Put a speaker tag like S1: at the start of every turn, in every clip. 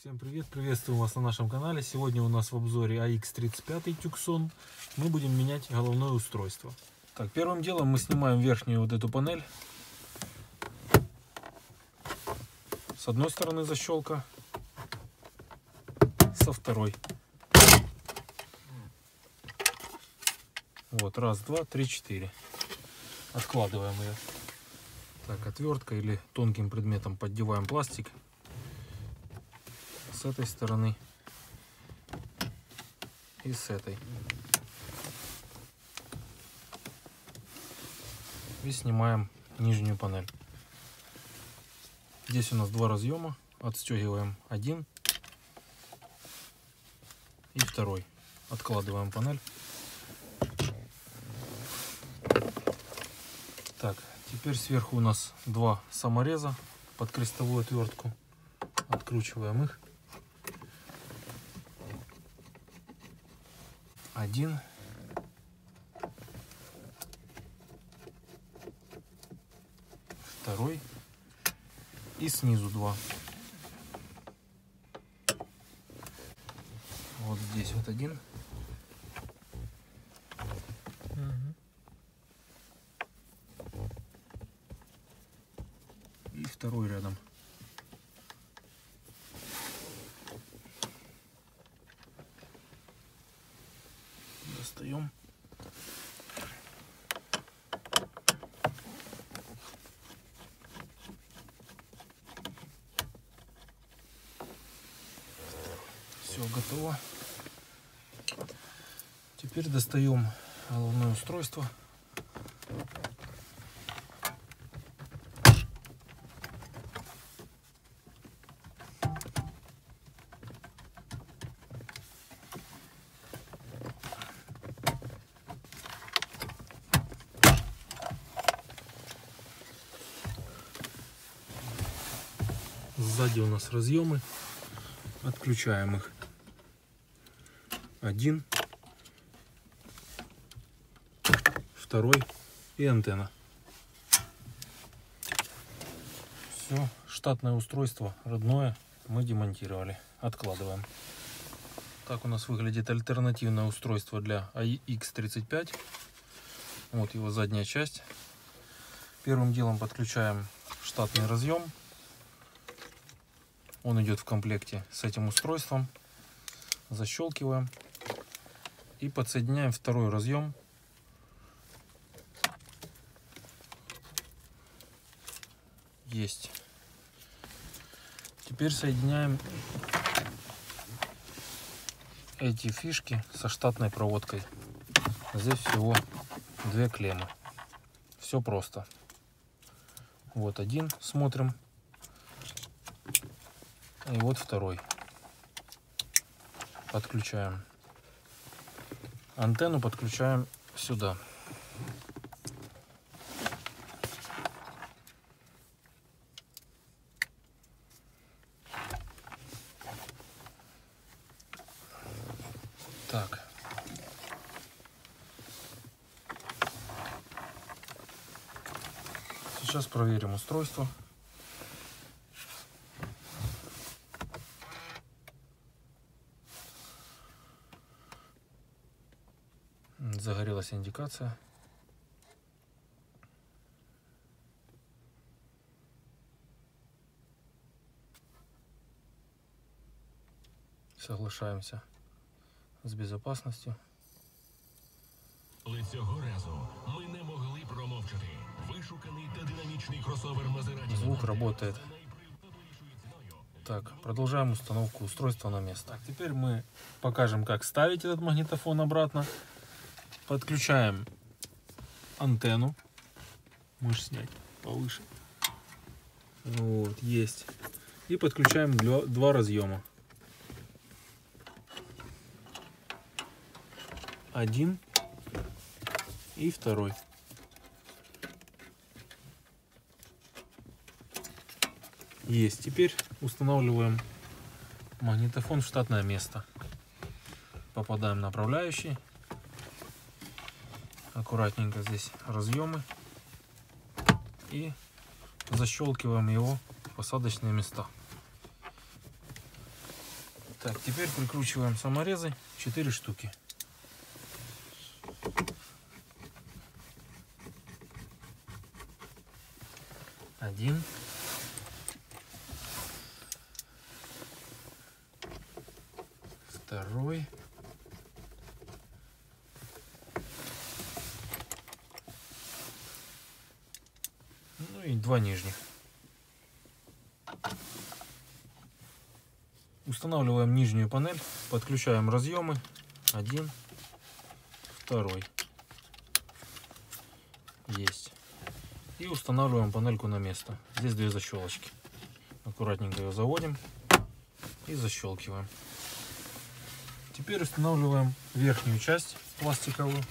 S1: Всем привет, приветствую вас на нашем канале. Сегодня у нас в обзоре AX35 Tucson. Мы будем менять головное устройство. Так, первым делом мы снимаем верхнюю вот эту панель. С одной стороны защелка, со второй. Вот, раз, два, три, четыре. Откладываем ее. Так, отверткой или тонким предметом поддеваем пластик. С этой стороны и с этой. И снимаем нижнюю панель. Здесь у нас два разъема. Отстегиваем один и второй. Откладываем панель. Так, теперь сверху у нас два самореза под крестовую отвертку. Откручиваем их. Один. Второй. И снизу два. Вот здесь вот один. И второй рядом. Достаем. Все готово. Теперь достаем головное устройство. Сзади у нас разъемы. Отключаем их. Один, второй и антенна. Все, штатное устройство родное мы демонтировали. Откладываем. Так у нас выглядит альтернативное устройство для AX35. Вот его задняя часть. Первым делом подключаем штатный разъем. Он идет в комплекте с этим устройством. Защелкиваем и подсоединяем второй разъем. Есть. Теперь соединяем эти фишки со штатной проводкой. Здесь всего две клеммы. Все просто. Вот один, смотрим. И вот второй. Подключаем. Антенну подключаем сюда. Так. Сейчас проверим устройство. Загорелась индикация. Соглашаемся з безопасностью.
S2: Але цього разу ми не могли промовчати. Вишуканий та динамічний кросовер Maserati.
S1: Звук работает. Так, продолжаем установку устройства на место. Так, теперь мы покажем, как ставить этот магнитофон обратно. Подключаем антенну. Можешь снять повыше. Вот, есть. И подключаем два разъема. Один и второй. Есть. Теперь устанавливаем магнитофон в штатное место. Попадаем в направляющий. Аккуратненько здесь разъемы. И защелкиваем его в посадочные места. Так, теперь прикручиваем саморезы 4 штуки. Один. Второй. Ну и 2 нижних. Устанавливаем нижнюю панель, подключаем разъемы. Один, второй. Есть. И устанавливаем панельку на место. Здесь 2 защелочки. Аккуратненько ее заводим и защелкиваем. Теперь устанавливаем верхнюю часть пластиковую.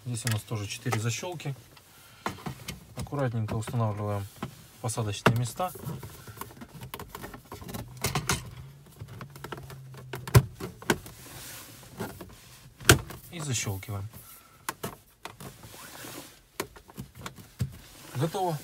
S1: Здесь у нас тоже 4 защелки. Аккуратненько устанавливаем посадочные места. И защелкиваем. Готово.